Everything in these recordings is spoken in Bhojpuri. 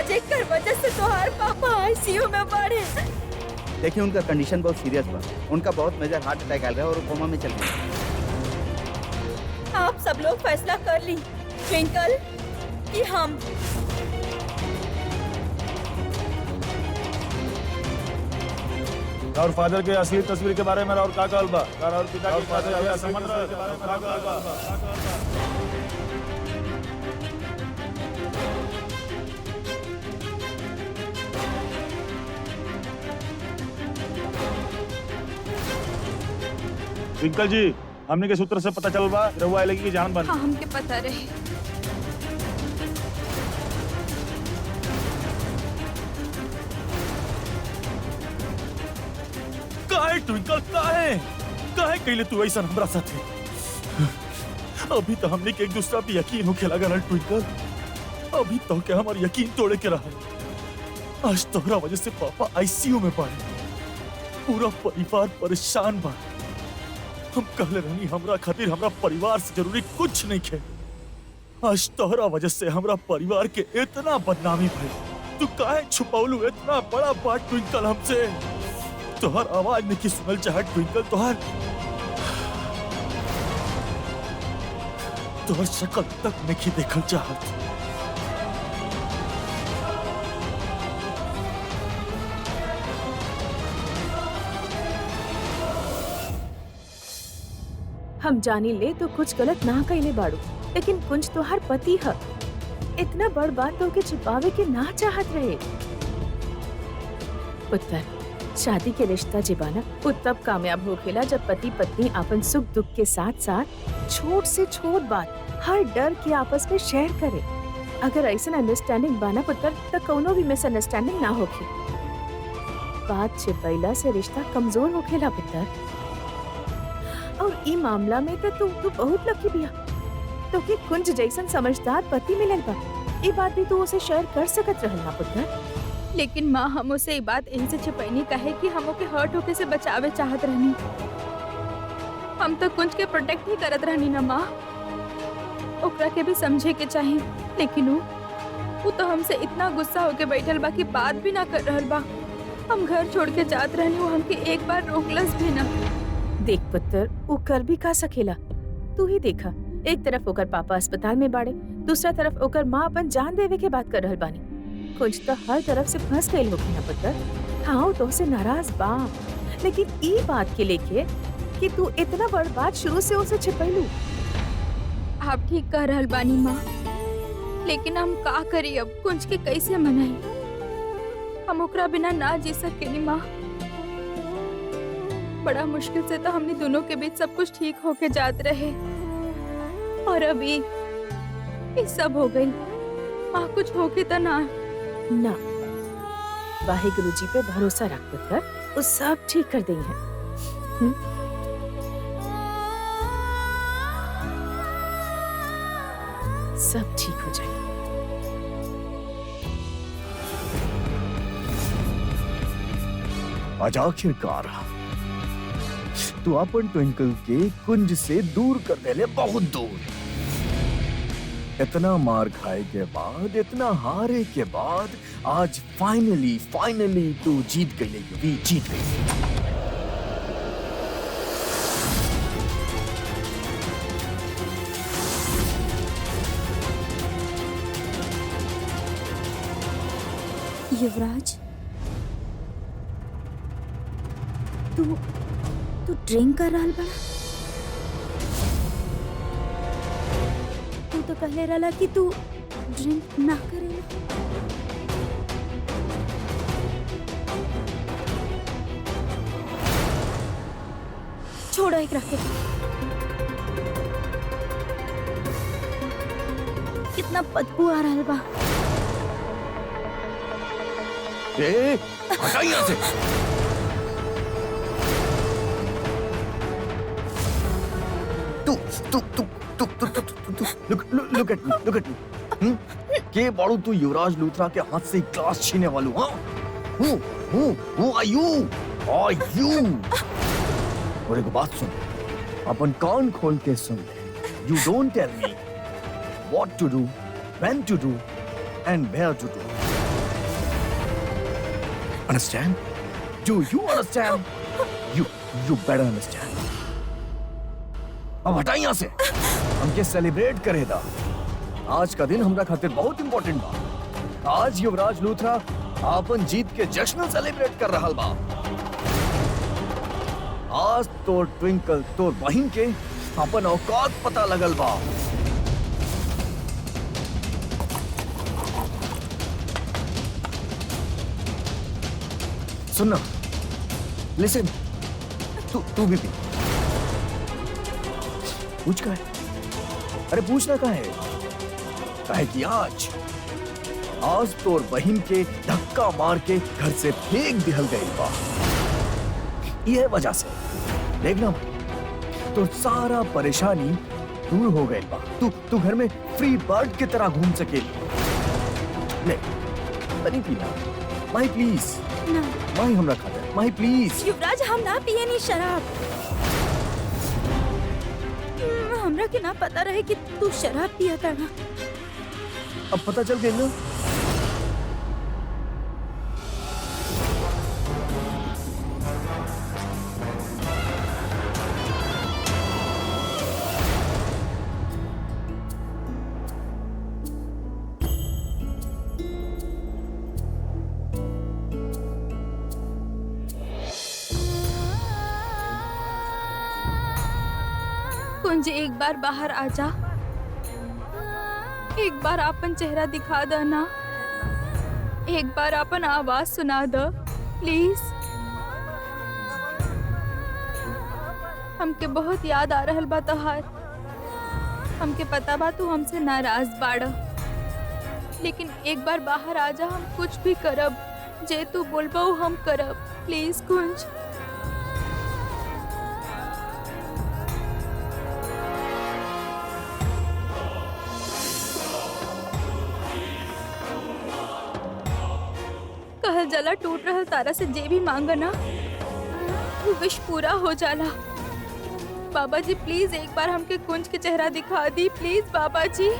आज एक कर वजह से तोहार पापा आईसीयू में पड़े। देखिए उनका कंडीशन बहुत सीरियस बा। उनका बहुत मेजर हार्ट अटैक आया है और कोमा में चल गए। आप सब लोग फैसला कर ली ट्विंकल कि हम और फादर के असली तस्वीर के बारे में और का कहल बा और पिता के फादर के संबंध के बारे में का कहल बा। ट्विंकल जी, हमने के सूत्र से पता चल बा रहुआ लगी की जान बन। हाँ, हमके पता रहे। काहे ट्विंकल काहे कहले तू ऐसा हमरा साथे? अभी तो हमने के एक दूसरा पे यकीन होके लगा ना ट्विंकल। अभी तो क्या हमारा यकीन तोड़े के रहा। आज तोहरा वजह से पापा आईसीयू में पड़े। पूरा परिवार परेशान बा। हम कहले रहनी हमरा खातिर हमरा परिवार से जरूरी कुछ नहीं खे। आज तोहरा वजह से हमरा परिवार के इतना बदनामी भई। तू काहे छुपावलू इतना बड़ा बात ट्विंकल हमसे? तोहर आवाज नहीं सुनल चाहत ट्विंकल। तोहर शक्ल तक नहीं देखल चाहत। हम जानी ले तो कुछ गलत ना कइले बाड़ू, लेकिन कुंज तो हर पति है। इतना बड़ बात तो के छुपावे के ना चाहत रहे। पुत्र, शादी के रिश्ता जिबाना वो तब कामयाब होखेला जब पति पत्नी अपन सुख दुख के साथ साथ छोट से छोट बात हर डर के आपस में शेयर करे। अगर ऐसा अंडरस्टैंडिंग बाना पुत्र तो कोनो भी मिसअंडरस्टैंडिंग ना होगी। बात छिपैला से रिश्ता कमजोर होखेला पुत्र। और ई मामला में तो तू बहुत लकी बिया। तो कि कुंज जैसन समझदार पति मिलल बा। ई बात भी तू उसे शेयर कर सकत रहल ना पुत्र। लेकिन माँ हम उसे ये बात यहीं से छिपैनी कहे कि हम ओके हर्ट होके से बचावे चाहत रहनी। हम तो कुंज के प्रोटेक्ट ही करत रहनी ना माँ। ओकरा के भी समझे के चाहिए, लेकिन वो तो हमसे इतना गुस्सा होके बैठल बा कि बात भी ना कर रहल बा। हम घर छोड़ के जात रहनी, वो हमके एक बार रोकलस भी ना। देख पुत्र, वो कर भी का सकेला। तू ही देखा, एक तरफ ओकर पापा अस्पताल में बाड़े, दूसरा तरफ ओकर माँ अपन जान देवे के बात कर रहल बानी। कुछ तो हर तरफ से फंस गई होगी ना पुत्र। हाँ तो से नाराज बा, लेकिन ई बात के लेके कि तू इतना बड़ बात शुरू से उसे छिपैलू। आप ठीक कह रहल बानी माँ, लेकिन हम का करी अब? कुंज के कैसे मनाई? हम ओकरा बिना ना जी सकेनी माँ। बड़ा मुश्किल से तो हमने दोनों के बीच सब कुछ ठीक होके जात रहे, और अभी ये सब हो गई। माँ कुछ होके तो ना वाहिगुरु जी पे भरोसा रख पुत्र, वो सब ठीक कर देंगे। सब ठीक हो जाएगा। आज आखिरकार तू अपन ट्विंकल के कुंज से दूर कर देले, बहुत दूर। इतना मार खाए के बाद, इतना हारे के बाद आज फाइनली तू जीत गई। युवी जीत गई। युवराज, तू ड्रिंक कर रहा बड़ा? तू तो कहले रहला कि तू ड्रिंक ना करेला। छोड़ो एक रखे। कितना बदबू आ रहा बा। हटा यहाँ से। Look at me. के बाड़ू तू युवराज लूथरा के हाथ से ग्लास छीने वालू? हाँ? Who are you? और एक बात सुन, अपन कान खोल के सुन ले। You don't tell me what to do, when to do, and where to do. Understand? Do you understand? You better understand. अब हटा यहाँ से। हमके सेलिब्रेट करे दा। आज का दिन हमरा खातिर बहुत इंपॉर्टेंट बा। आज युवराज लूथरा आपन जीत के जश्न सेलिब्रेट कर रहा बा। आज तो ट्विंकल तो बहिन के अपन औकात पता लगल बा। सुनना, लिसन, तू भी पी। पूछ का है? अरे पूछना का है? काहे कि आज तोर बहिन के धक्का मार के घर से फेंक दिहल गई बा। यह वजह से देखना तो सारा परेशानी दूर हो गई बा। तू घर में फ्री बर्ड की तरह घूम सके। नहीं, नहीं पीना। माही प्लीज, ना माही हमरा खाता है। माही प्लीज। युवराज, हम ना पिए नी शराब। हमरा के ना पता रहे कि तू शराब पिया था ना। अब पता चल गई ना? कुंज, एक बार बाहर आ जा। एक बार अपन चेहरा दिखा दो ना। एक बार अपन आवाज सुना दो प्लीज। हमके बहुत याद आ रहल बा तोहार। हमके पता बा तू हमसे नाराज बाड़, लेकिन एक बार बाहर आ जा। हम कुछ भी करब, जे तू बोलबो हम करब। प्लीज कुंज। कहल जाला टूट रहल तारा से जे भी मांगा ना वो विश पूरा हो जाला। बाबा जी प्लीज एक बार हमके कुंज के चेहरा दिखा दी। प्लीज बाबा जी।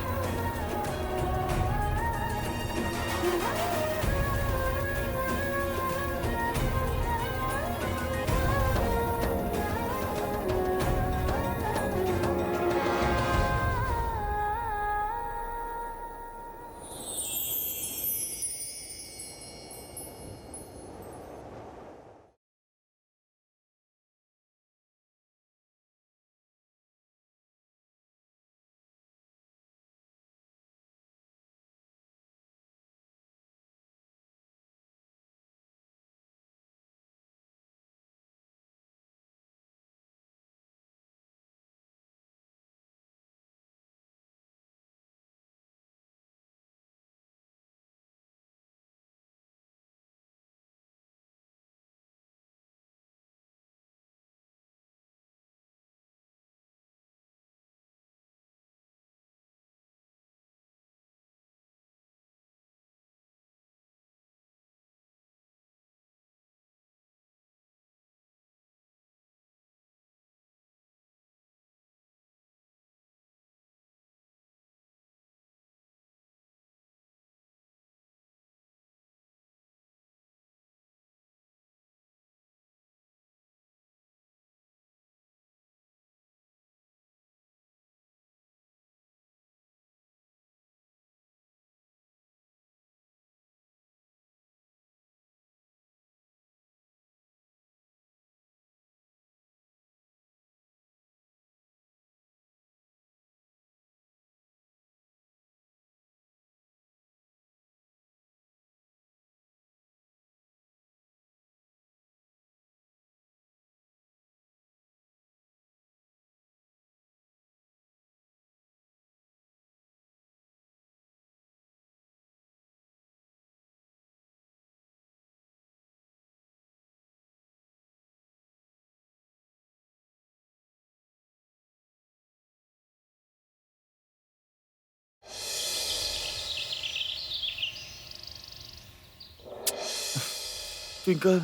ट्विंकल,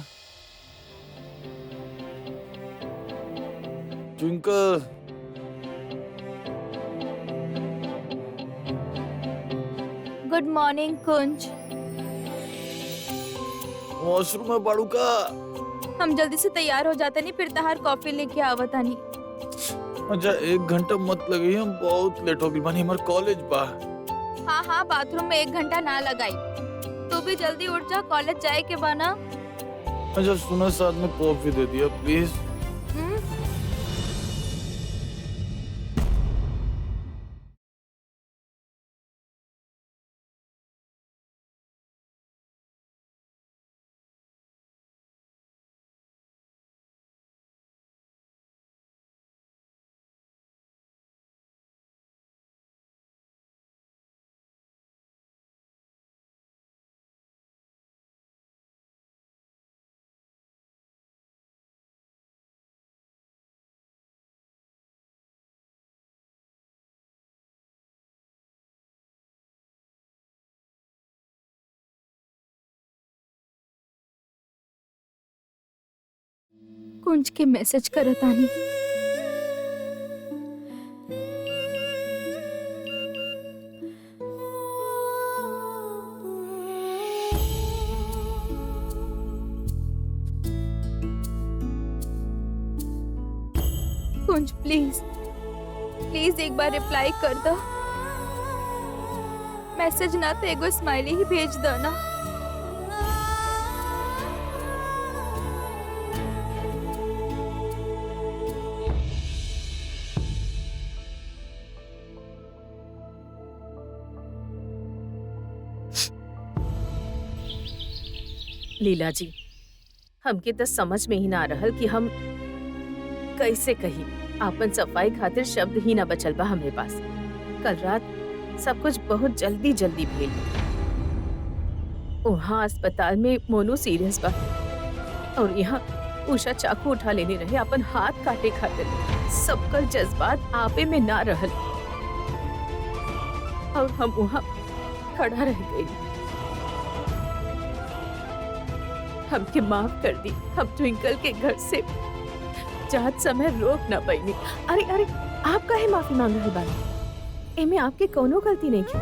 ट्विंकल, गुड मॉर्निंग कुंज। वॉशरूम में बाड़ू का। हम जल्दी से तैयार हो जाते नहीं, फिर तहार कॉफी लेके आवतानी। अच्छा 1 घंटा मत लगी, हम बहुत लेट हो गई बानी, हमार कॉलेज बा। हाँ हाँ, बाथरूम में 1 घंटा ना लगाई। तू भी जल्दी उठ जा, कॉलेज जाए के बा ना। अच्छा सुनो, साथ में कॉफी दे दिया प्लीज। हम्म? कुंज के मैसेज करतानी। कुंज प्लीज प्लीज एक बार रिप्लाई कर दो। मैसेज ना तो एगो स्माइली ही भेज दो ना। लीला जी, हमके तो समझ में ही ना रहल कि हम कैसे कही। आपन सफाई खातिर शब्द ही ना बचल बा हमरे पास। कल रात सब कुछ बहुत जल्दी जल्दी भेल। वहाँ अस्पताल में मोनू सीरियस बा और यहाँ उषा चाकू उठा लेने रहे अपन हाथ काटे खातिर। सबकर जज्बात आपे में ना रहल और हम वहाँ खड़ा रह गए। हमके माफ कर दी। हम ट्विंकल के घर से जात समय रोक ना पाईनी। अरे अरे, आप काहे माफी मांग रहे बानी? एमे आपके कोनो गलती नहीं की।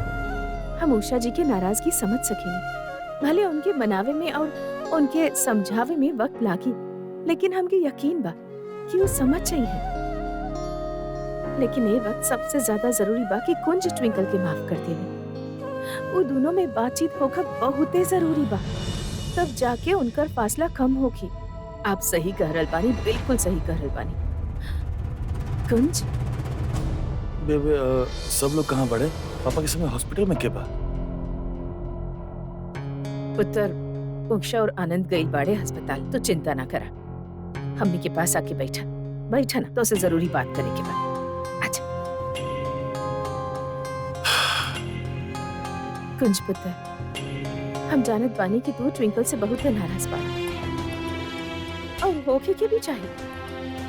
हम उषा जी के नाराजगी समझ सकेनी। भले उनके मनावे में और उनके समझावे में वक्त लागी, लेकिन हमके यकीन बा कि वो समझ चाहिए। लेकिन ये वक्त सबसे ज्यादा जरूरी बा कि कुंज ट्विंकल के माफ कर देवे। वो दोनों में बातचीत होकर बहुते जरूरी बा, तब जाके उनकर फासला कम होगी। आप सही कह रहल बानी, बिल्कुल सही कह रहल बानी। कुंज, बेबे सब लोग कहाँ बड़े? पापा के समय हॉस्पिटल में के बा? पुत्र उषा और आनंद गई बाड़े अस्पताल, तो चिंता ना करा। हमने के पास आके बैठा बैठा ना, तो उसे जरूरी बात करे के बा। अच्छा कुंज पुत्र, हम जानत बानी कि तू ट्विंकल से बहुत नाराज बानी और होके के भी चाहिए।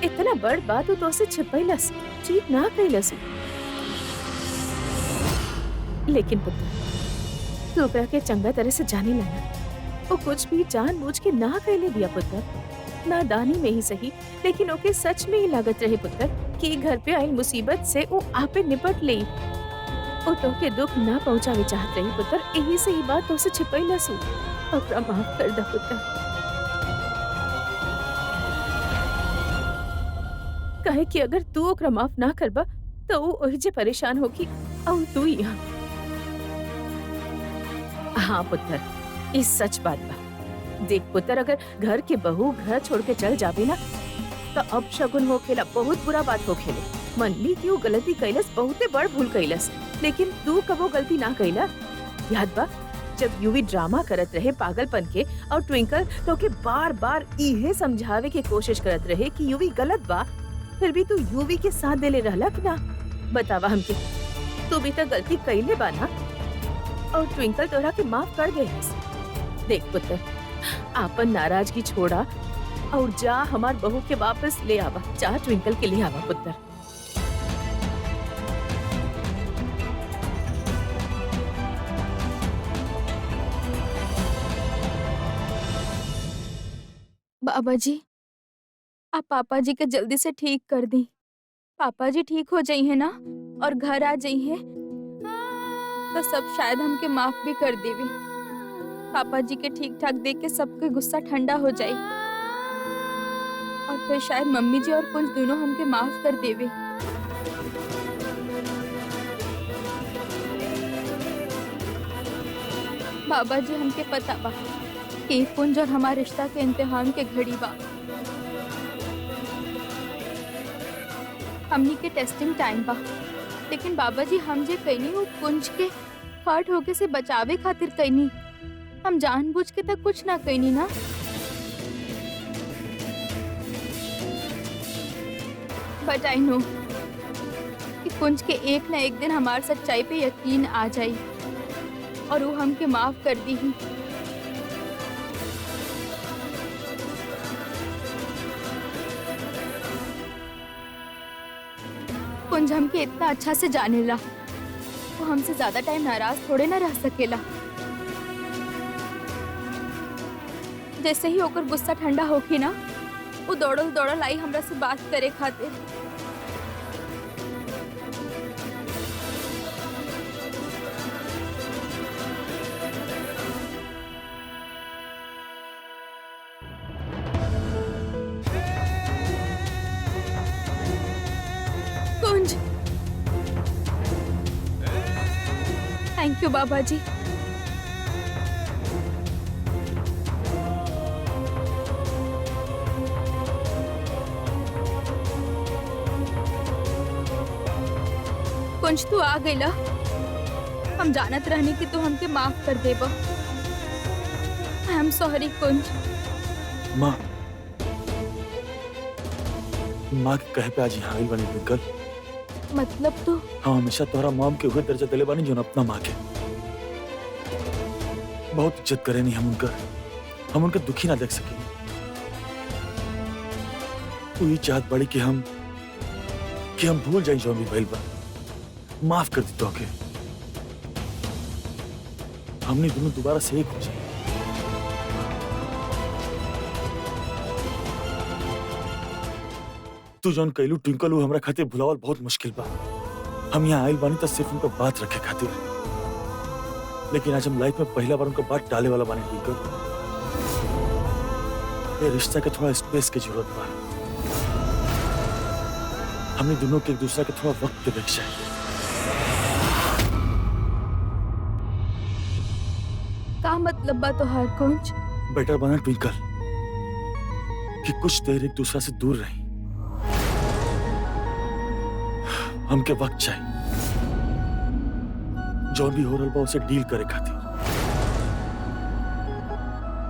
इतना बड़ बात तो उसे छिपैलस, ठीक ना कैलस। लेकिन पुत्र, तू ओकरा के चंगा तरह से जाने लगा। वो कुछ भी जानबूझ के ना कैले दिया पुत्र। नादानी में ही सही, लेकिन ओके सच में ही लागत रहे पुत्र कि घर पे आई मुसीबत से वो आपे निपट ले। वो तो के दुख ना पहुंचावे चाहत रही पुत्र, यही से ही बात तो से छिपैलस। ओकरा माफ कर दा पुत्र। कहे कि अगर तू ओकरा माफ ना करबा तो वो ओही जे परेशान होगी और तू यहाँ। हाँ पुत्र, इस सच बात बा। देख पुत्र, अगर घर के बहू घर छोड़ के चल जावे ना तो अब शगुन हो खेला, बहुत बुरा बात हो खेले। मन ली कि वो गलती कैलस, बहुते बड़ भूल कैलस, लेकिन तू कबो गलती ना कैला। याद बा जब यूवी ड्रामा करत रहे पागलपन के और ट्विंकल तो के बार बार इहे समझावे के कोशिश करत रहे कि यूवी गलत बा, फिर भी तू यूवी के साथ देले रहला कि ना? बतावा हमके, तू भी तो गलती कैले बा ना और ट्विंकल तोरा के माफ कर गए। देख पुत्र, आपन नाराजगी छोड़ा और जा हमार बहू के वापस ले आवा। जा ट्विंकल के लिए आवा पुत्र। बाबा जी, आप पापा जी के जल्दी से ठीक कर दी। पापा जी ठीक हो जाइए ना और घर आ जाइए तो सब शायद हमके माफ भी कर देवी। पापा जी के ठीक ठाक देख के सबके गुस्सा ठंडा हो जाए और फिर शायद मम्मी जी और कुंज दोनों हमके माफ कर देवे। बाबा जी हमके पता बा कि कुंज और हमारे रिश्ता के इम्तिहान के घड़ी बा। हमनी के टेस्टिंग टाइम बा, लेकिन बाबा जी हम जे कईनी वो कुंज के हर्ट होके से बचावे खातिर कईनी। हम जानबूझ के तक कुछ ना कईनी ना। बट आई नो कि कुंज के एक ना एक दिन हमार सच्चाई पे यकीन आ जाई और वो हमके माफ कर दी ही। कुंज हमके इतना अच्छा से जानेला, वो हमसे ज्यादा टाइम नाराज थोड़े ना रह सकेला। जैसे ही होकर गुस्सा ठंडा होके ना, वो दौड़ल दौड़ल आई हमरा से बात करे खातिर। कुंज, थैंक यू बाबा जी। कुंज तू आ गईला। हम जानत रहनी कि तू हमके माफ कर देबा। आई एम सॉरी कुंज। माँ के कहे पे आज यहाँ आइल बनी ट्विंकल। मतलब तू हम हमेशा तोहरा मॉम के उहे दर्जा दिले बानी जो अपना माँ के। बहुत इज्जत करे नहीं हम उनका दुखी ना देख सके। तू ये चाहत बड़ी कि हम भूल जाए जो भी भइल बा। माफ कर दी तो के हमने दोनों दोबारा से एक हो जाए। तू जौन कैलू ट्विंकल हमरा खातिर भुलावल बहुत मुश्किल बा। हम यहाँ आइल बानी तो सिर्फ उनका बात रखे खातिर, लेकिन आज हम लाइफ में पहला बार उनका बात टाले वाला बानी ट्विंकल। ये रिश्ता के थोड़ा स्पेस की जरूरत बा। हमने दोनों के एक दूसरे के थोड़ा वक्त देवे के चाहिए। का मतलब बा तोहार कुंज? बेटर बना ट्विंकल कि कुछ देर एक दूसरे से दूर रही। हमके वक्त चाहिए जो भी हो रहा बा उसे डील करे खातिर,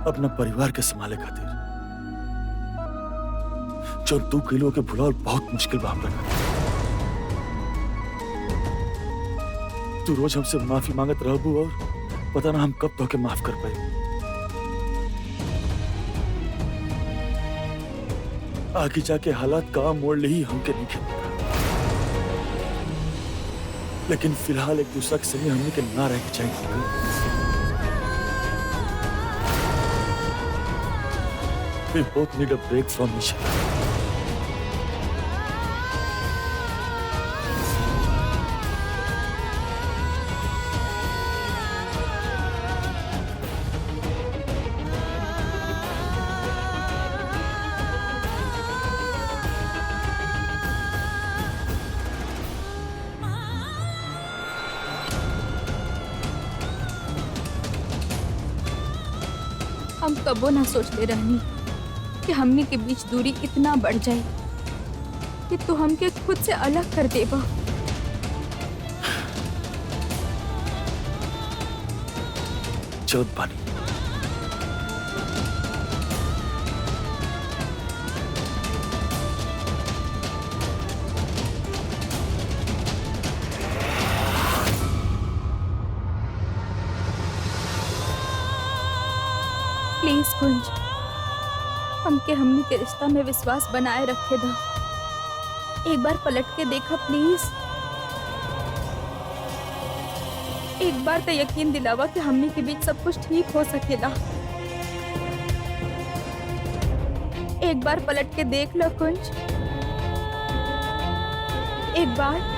अपना परिवार के संभाले खातिर। जो तू किलो के भुलावल बहुत मुश्किल बा हमरा खातिर। तू रोज हमसे माफी मांगत रहबू और पता ना हम कब तो के माफ कर पाए। आगे जाके हालात का मोड़ ले ही हमके नहीं खेल, लेकिन फिलहाल एक दूसरे के सही हमने के ना रह के चाहिए। We both need a break from each other. हम कबो ना सोचले रहनी कि हमनी के बीच दूरी इतना बढ़ जाए कि तू हमके खुद से अलग कर देबा। चौथ पानी प्लीज कुंज, हमके हमनी के रिश्ता में विश्वास बनाए रखे दा। एक बार पलट के देखा प्लीज। एक बार तो यकीन दिलावा कि हमनी के बीच सब कुछ ठीक हो सकेला। एक बार पलट के देख लो कुंज, एक बार।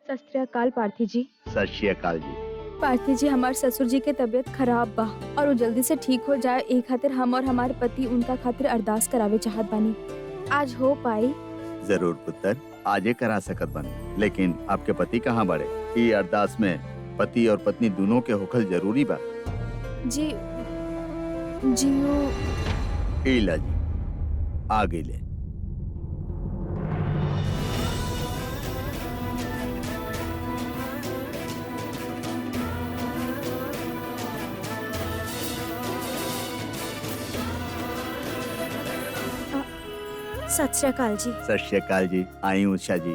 सत श्री अकाल पार्थी जी। सत श्री अकाल जी। पार्थी जी, हमारे ससुर जी के तबीयत खराब बा और वो जल्दी से ठीक हो जाए एक खातिर हम और हमारे पति उनका खातिर अरदास करावे चाहत बानी। आज हो पाई? जरूर पुत्र, आजे करा सकत बन, लेकिन आपके पति कहाँ बड़े? ये अरदास में पति और पत्नी दोनों के होखल जरूरी बा। जी जियो इला जी आ गईले। सत श्री अकाल जी। सत श्री अकाल जी। आई उषा जी।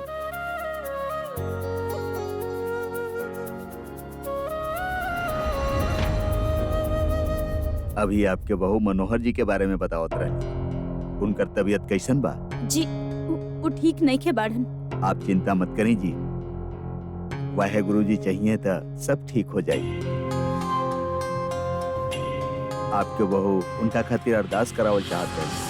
अभी आपके बहू मनोहर जी के बारे में बताओ रहे, उनकर तबीयत कैसन बा? जी वो ठीक नहीं खे बाढ़न। आप चिंता मत करें जी, वाहे गुरु जी चाहिए तो सब ठीक हो जाए। आपके बहू उनका खातिर अरदास करावल चाहते हैं।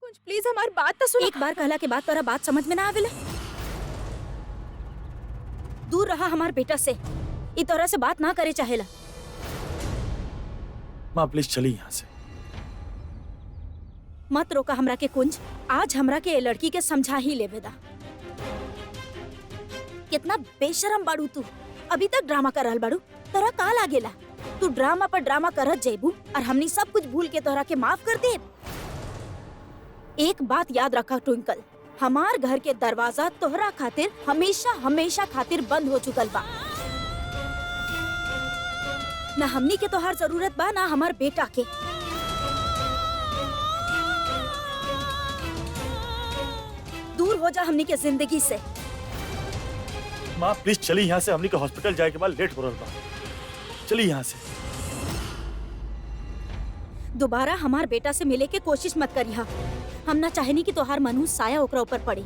कुछ प्लीज हमारी बात तो सुनो। एक बार कहला के बाद तोरा बात समझ में ना आवेला। दूर रहा हमार बेटा से, ई तोरा से बात ना करे चाहेला। माँ प्लीज चली यहाँ से। मत रोका हमरा के कुंज, आज हमरा के ये लड़की के समझा ही लेवे दा। कितना बेशरम बाड़ू तू, अभी तक ड्रामा कर रहल बाड़ू। तोरा का लागेला तू ड्रामा पर ड्रामा करत जेबू और हमनी सब कुछ भूल के तोरा के माफ कर दे। एक बात याद रखा ट्विंकल, हमार घर के दरवाजा तोहरा खातिर हमेशा हमेशा खातिर बंद हो चुकल बा। ना हमनी के तोहार जरूरत बा ना हमार बेटा के। दूर हो जा हमनी के जिंदगी से। माँ प्लीज चली यहाँ से, हमनी के हॉस्पिटल जाए के बाद लेट हो रहा बा। चली यहाँ से। दोबारा हमार बेटा से मिले के कोशिश मत करिहा। हम ना चाहेनी कि तोहार मनहूस साया ओकरा ऊपर पड़ी।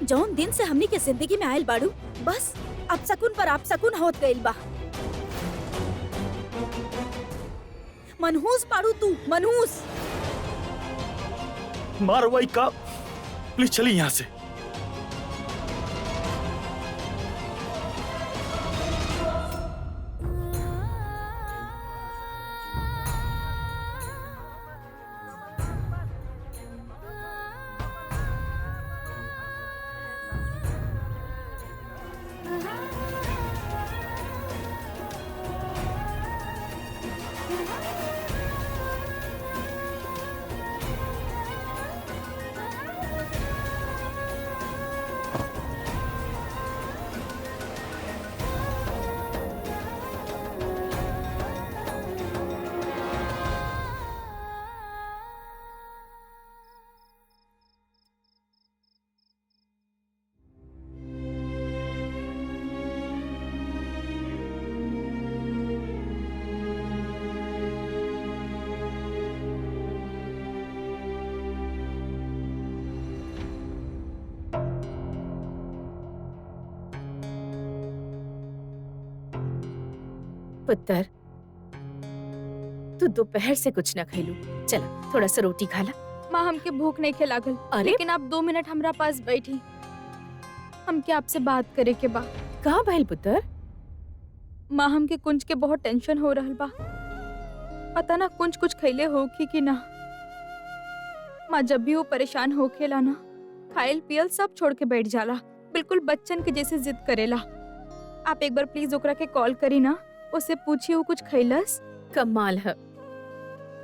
जौन दिन से हमनी के जिंदगी में आयल बाड़ू, बस अब सकून पर आप सकून होत गइल बा। मनहूस बाड़ू तू, मनहूस। मारवाई का प्लीज चलिए यहाँ से। पुत्र, तू दोपहर से कुछ न खैलू। चला थोड़ा सा रोटी खा ला। माँ हमके भूख नहीं लागल, अरे? लेकिन आप 2 मिनट हमरा पास बैठी, हमके आपसे बात करे के बा। कहाँ भइल पुत्र? माँ हमके कुंज के बहुत टेंशन हो रहल बा। पता ना कुंज कुछ खैले होखी कि ना। माँ जब भी वो परेशान होखेला ना, खायल पियल सब छोड़ के बैठ जाला, बिल्कुल बच्चन के जैसे जिद करेला। आप एक बार प्लीज ओकरा के कॉल करी ना, उससे पूछिए वो कुछ खैलस। कमाल है,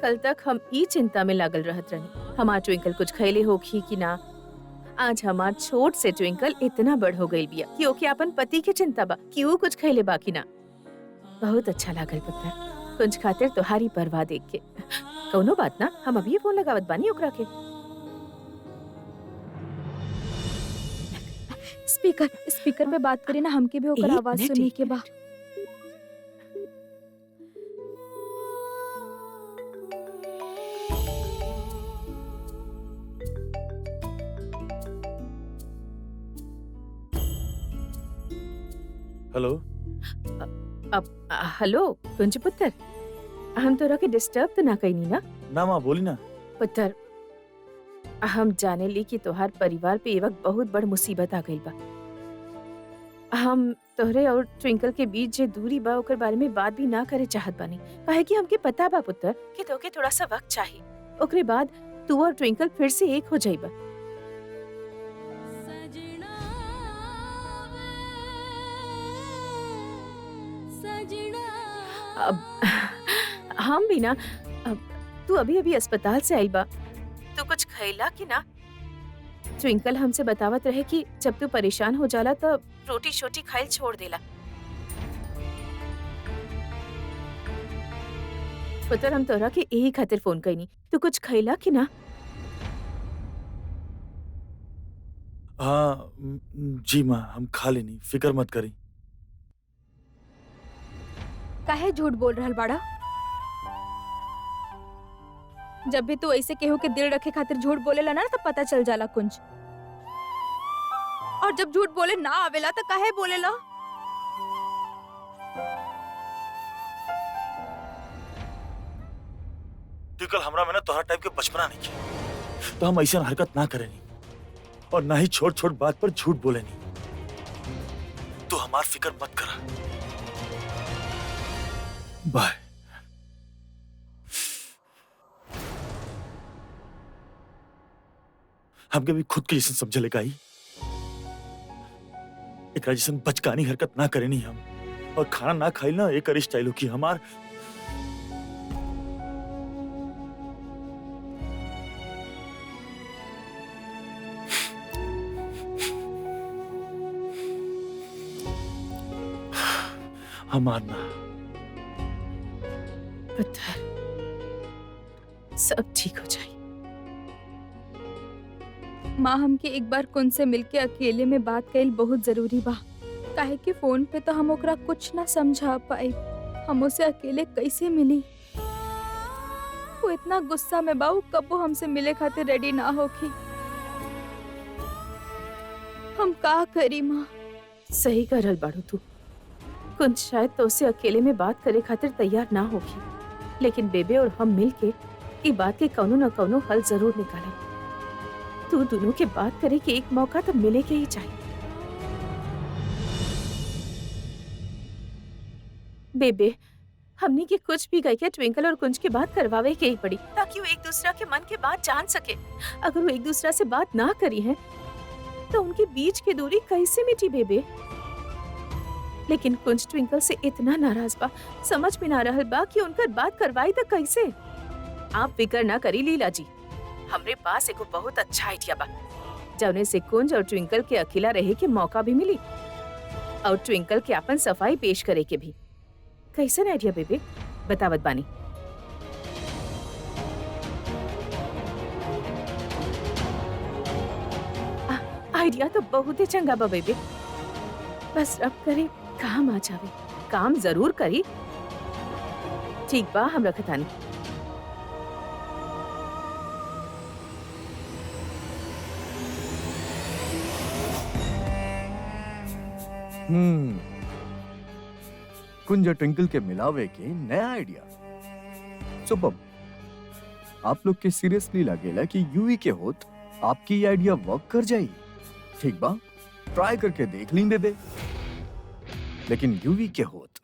कल तक हम ई चिंता में लागल रहत रहनी हमार ट्विंकल कुछ खैले होखी कि ना। आज हमार छोट से ट्विंकल इतना बड़ हो गई बिया कि ओके अपन पति के चिंता बा कि वो कुछ खैले बाकी ना। बहुत अच्छा लागल पुत्र, कुछ खातिर तोहारी परवाह देख के। कौनो बात ना, हम अभी फोन लगावत बानी ओकरा के। स्पीकर स्पीकर पे बात करी ना, हमके भी ओकर एक आवाज मिनट, सुनी एक के बा। मिनट। हेलो। हेलो कुंज पुत्र, हम तोरा के डिस्टर्ब तो ना कईनी ना? ना माँ बोली ना। पुत्र, हम जाने ली कि तोहार परिवार पे ए वक्त बहुत बड़ मुसीबत आ गई बा। हम तोहरे और ट्विंकल के बीच जे दूरी बा ओकर बारे में बात भी ना करे चाहत बानी, काहे कि हमके पता बा पुत्र कि तोके थोड़ा सा वक्त चाहिए। ओकरे बाद तू और ट्विंकल फिर से एक हो जाइबा। अब हम भी ना, तू अभी अभी अस्पताल से आई बा, तू कुछ खैला कि ना? ट्विंकल हमसे बतावत रहे कि जब तू परेशान हो जाला तो रोटी शोटी खाइल छोड़ देला। पुत्र, हम तोरा के यही खातिर फोन कईनी, तू कुछ खैला कि ना? हाँ जी माँ, हम खा लेनी, फिक्र मत करी। काहे झूठ बोल रहल बाड़ा? जब भी तू ऐसे केहू के दिल रखे खातिर झूठ बोलेला ना, तो पता चल जाला कुंज। और जब झूठ बोले ना आवेला तो काहे बोलेला? कल हमरा में ना तोहरा टाइप के बचपना नहीं किया, तो हम ऐसा हरकत ना करे नहीं, और ना ही छोट छोट बात पर झूठ बोले नहीं। तू हमार फिक्र मत करा। बाय। हमके भी खुद के जैसे समझे लेगा ही, एक जैसे बचकानी हरकत ना करे नहीं हम, और खाना ना खाई ना एक स्टाइल की हमार। हमार ना। पुत्र, सब ठीक हो जाए। माँ हमके एक बार कुंज से मिलके अकेले में बात कइल बहुत जरूरी बा, काहे कि फोन पे तो हम ओकरा कुछ ना समझा पाए। हम उसे अकेले कैसे मिली? वो इतना गुस्सा में बा, वो कबो हमसे मिले खातिर रेडी ना होखी। हम का करी माँ? सही करल बाड़ू तू। कुंज शायद तो उसे अकेले में बात करे खातिर तैयार ना होगी, लेकिन बेबे और हम मिल के ई बात के कौनो न कौनो हल जरूर निकालब। तू दोनों के बात करे कि एक मौका तो मिले के ही चाहिए। बेबे, हमनी के कुछ भी कह के ट्विंकल और कुंज के बात करवावे के ही पड़ी, ताकि वो एक दूसरा के मन के बात जान सके। अगर वो एक दूसरा से बात ना करी है तो उनके बीच की दूरी कैसे मिटी बेबे? लेकिन कुंज ट्विंकल से इतना नाराज बा, समझ में ना रहल बा कि उनकर बात करवाई तो कैसे। आप फिकर ना करी लीला जी, हमरे पास एगो बहुत अच्छा आइडिया बा, जौने से कुंज और ट्विंकल के अकेला रहे के मौका भी मिली और ट्विंकल के अपन सफाई पेश करे के भी। कैसन आइडिया बेबे, बतावत बानी। आइडिया तो बहुत ही चंगा बा बेबे, बस रब करे काम आ जावे। काम जरूर करी। ठीक बा, हम रखतानी। कुंज और ट्विंकल के मिलावे के नया आइडिया सुपर। आप लोग के सीरियसली लगेला कि यूवी के होत आपकी ये आइडिया वर्क कर जाई। ठीक बा, ट्राई करके देख ली बेबे। लेकिन यूवी के होत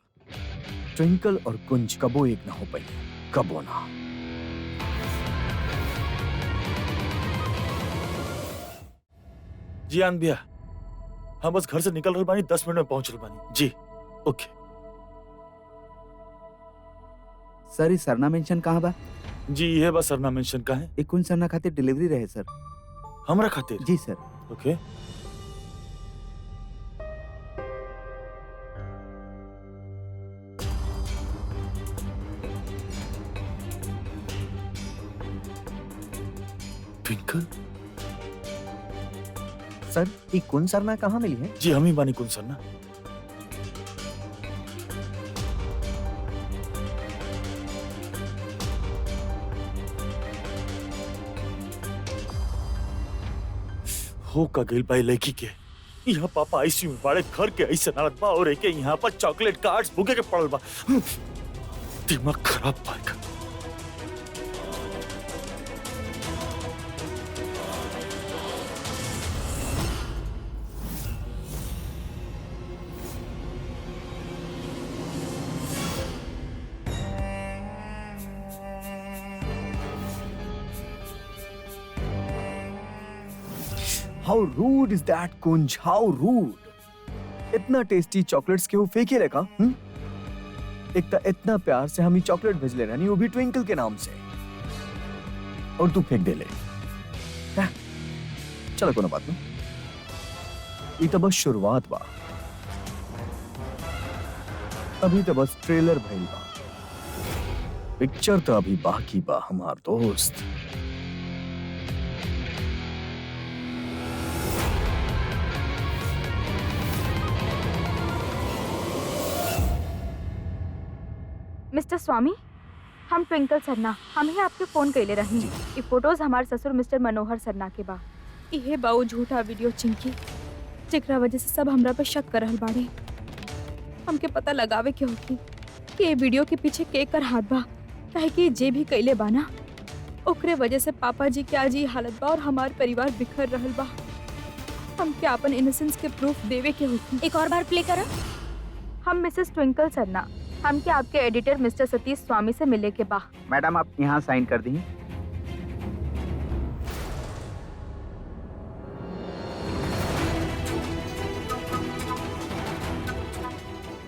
ट्विंकल और कुंज कबो एक ना हो पाई, कबो ना। जी आन भैया, हम बस घर से निकल रहे बानी, 10 मिनट में पहुंच रहे बानी। जी ओके। सर, इस सरना मेंशन कहाँ बा? जी ये बस सरना मेंशन का है। एक कुन सरना खातिर डिलीवरी रहे सर। हमरा खातिर? जी सर। ओके। ट्विंकल? सर, ये कुंज सरना कहाँ मिली है? जी हम ही बानी कुन सरना। हो का गइल भाई लड़की के यहाँ पापा आईसीयू में बाड़े, घर के ऐसे हालत बा और एक यहाँ पर चॉकलेट कार्ड्स भूखे के पड़ल बा। दिमाग खराब पाएगा। How rude is that, कुंज? How rude! इतना टेस्टी चॉकलेट्स के वो फेंके रखा। एक तो इतना प्यार से हम ही चॉकलेट भेज ले रही, वो भी ट्विंकल के नाम से, और तू फेंक दे ले। चलो कोनो बात नहीं, ये तो बस शुरुआत बा। अभी तो बस ट्रेलर भइल बा, पिक्चर तो अभी बाकी बा हमार दोस्त। मिस्टर स्वामी, हम ट्विंकल सरना, हम ही आपके फोन कैले रही। ये फोटोज हमारे ससुर मिस्टर मनोहर सरना के बा। इहे बाऊ झूठा वीडियो चिंकी, जेकरा वजह से सब हमरा पे शक कर रहल बाड़े। हमके पता लगावे के होगी कि ये वीडियो के पीछे के कर हाथ बा, काहे कि जे भी कैले बा ना, ओकरे वजह से पापा जी के आज ये हालत बा और हमार परिवार बिखर रहल बा। हमके अपन इनोसेंस के प्रूफ देवे के होगी। एक और बार प्ले करा। हम मिसेस ट्विंकल सरना, हमके आपके एडिटर मिस्टर सतीश स्वामी से मिले के बा। मैडम, आप यहाँ साइन कर दी।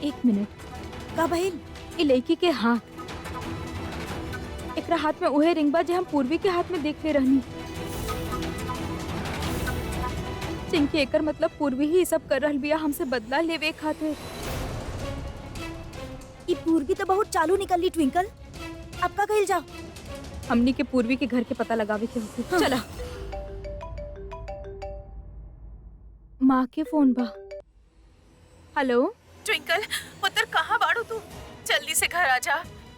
एक मिनट, का भइल? ये लड़की के हाथ, एकरा हाथ में उहे रिंग बा जे हम पूर्वी के हाथ में देख ले रहनी। चिंकी, एकर मतलब पूर्वी ही सब कर रहल बिया हमसे बदला लेवे खातिर। ई पूर्वी तो बहुत चालू निकली ट्विंकल। अब का कहिल जाओ? हमनी के पूर्वी के घर के पता लगावे के होगी। हाँ। चला। माँ के फोन बा। हेलो ट्विंकल, पुत्र कहाँ बाड़ू तू? जल्दी से घर आ जा।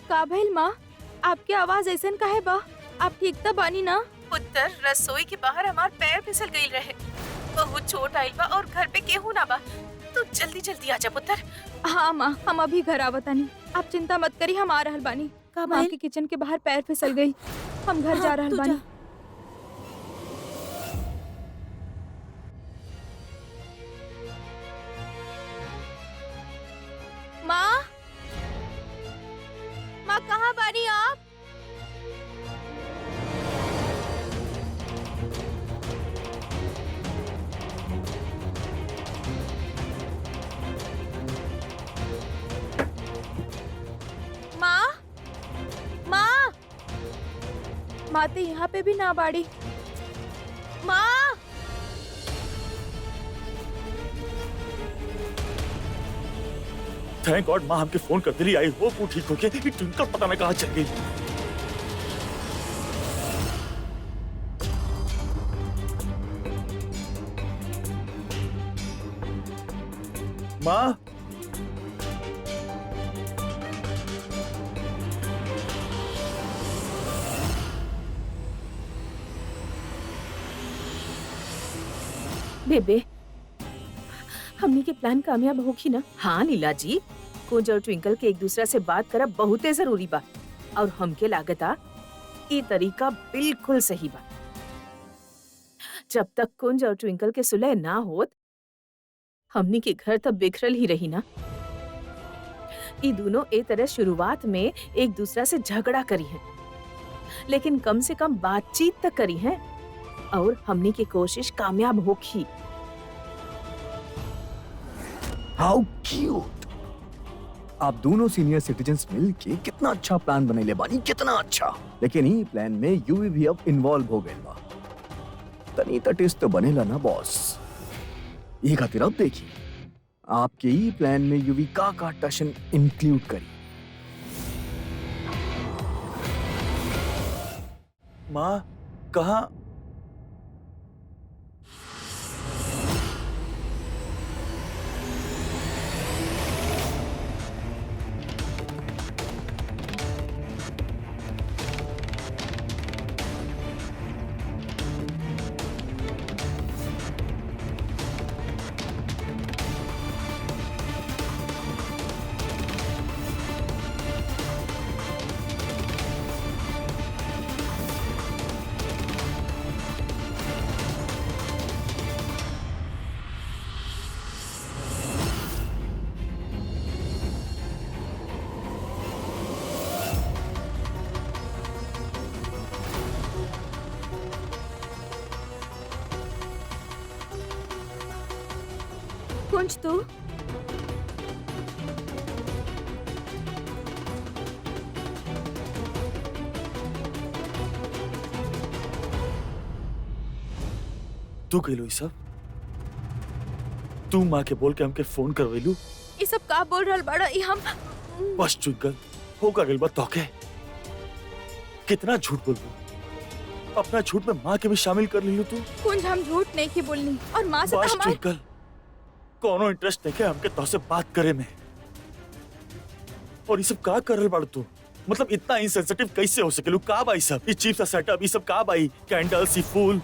का भइल माँ? आपकी आवाज ऐसन काहे बा? आप ठीक तो बानी ना? पुत्र, रसोई के बाहर हमार पैर फिसल गई रहे। बहुत छोट आइल बा और घर पे केहू ना बा। तू जल्दी जल्दी आजा पुत्र। हाँ माँ, हम अभी घर आवतानी। आप चिंता मत करी, हम आ रहल बानी। का माँ भाई? के किचन के बाहर पैर फिसल गई, हम घर जा रहल तू बानी। जा। माँ, माँ कहाँ बानी आप? माँ, माँ, माँ तो यहाँ पे भी ना बाड़ी। माँ, थैंक गॉड माँ हमके फोन कर दिली। आई होप वो ठीक होके। ये ट्विंकल पता नहीं कहाँ चल गई। माँ, बेबे, हमनी के प्लान कामयाब होगी ना? हाँ लीला जी, कुंज और ट्विंकल के एक दूसरा से बात करब बहुते जरूरी बा और हमके लागता ये तरीका बिल्कुल सही बा। जब तक कुंज और ट्विंकल के सुलह ना होत, हमनी के घर तब बिखरल ही रही ना। ये दोनों ए तरह शुरुआत में एक दूसरा से झगड़ा करी हैं, लेकिन कम से कम बातचीत तक करी हैं और हमनी की कोशिश कामयाब होगी। हाउ क्यूट। आप दोनों सीनियर सिटीजन्स मिलके कितना अच्छा प्लान बनैले बानी, कितना अच्छा। लेकिन ई प्लान में यूवी भी अब इन्वॉल्व हो गइल बा। तनी त टेस्ट तो बनेला ना बॉस। ये खातिर अब देखिए आपके ई प्लान में यूवी का टशन इंक्लूड करी। माँ कहाँ? कुंज तू? तू कहलो सब? तू माँ के बोल के हमके फोन करवेलू? ये सब का बोल रहल बड़ा? ये हम बस ट्विंकल, होगा गइल बा तोके। कितना झूठ बोलबू? अपना झूठ में माँ के भी शामिल कर लियो तू। कुंज, हम झूठ नहीं की बोलनी और माँ से तो बस हमारे ट्विंकल, कोनो इंटरेस्ट नहीं है हमके तोसे बात करे में। और ये सब का कर रहल बाड़ तू? मतलब इतना इनसेंसिटिव कैसे हो सकेलू? का बाई सब? ये चीप सा सेटअप, ये सब का बाई? कैंडल्स, ये फूल,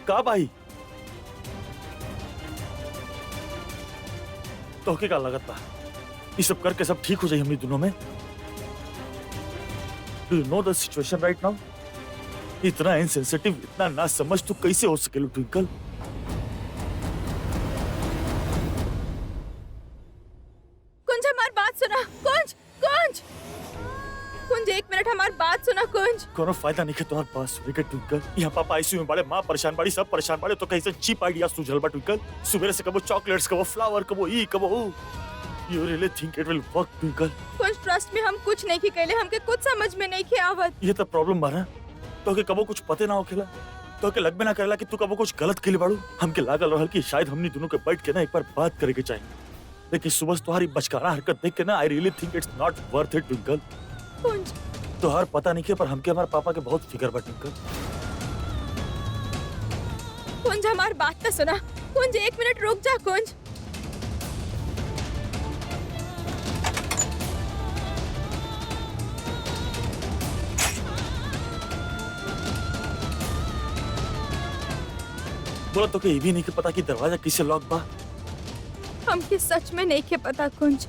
का बाई? तोके का लगत बा ये सब करके सब ठीक हो जाए हमनी दोनों में? Do you know the situation right now? इतना इनसेंसिटिव, इतना ना समझ तू कैसे हो सकेलू ट्विंकल? कुंज, हमारी बात सुना। कुंज, कुंज, कुंज, एक मिनट हमारी बात सुना। कुंज, कोनो फायदा नहीं है तुम्हारे पास सुबह के ट्विंकल। यहाँ पापा आईसीयू में बड़े, माँ परेशान बड़ी, सब परेशान बड़े, तो कैसे चीप आइडिया सूझल बा ट्विंकल? सुबह से कबो चॉकलेट्स, कबो फ्लावर, कबो ई, कबो ऊ। You really think it will work, twinkle? कुंज, ट्रस्ट में हम कुछ नहीं की कहले, हमके कुछ समझ में नहीं के आवत। ये तो प्रॉब्लम बा ना, तो के कबो कुछ पते ना होखेला, तो के लग में ना करेला कि तू कबो कुछ गलत केले बाड़ू। हमके लागल रहल कि शायद हमनी दोनों के बैठ के ना एक बार बात करे के चाहिए, लेकिन सुबह तुम्हारी बचकाना हरकत देख के ना I really think it's not worth it twinkle. कुंज, तोहार पता नहीं के पर हमके हमारे पापा के बहुत फिक्र बा ट्विंकल। कुंज, हमारी बात तो सुना। कुंज, एक मिनट रुक जा। कुंज, तो के ये भी नहीं के पता कि दरवाजा किसे लॉक बा। हमके सच में नहीं के पता कुंज।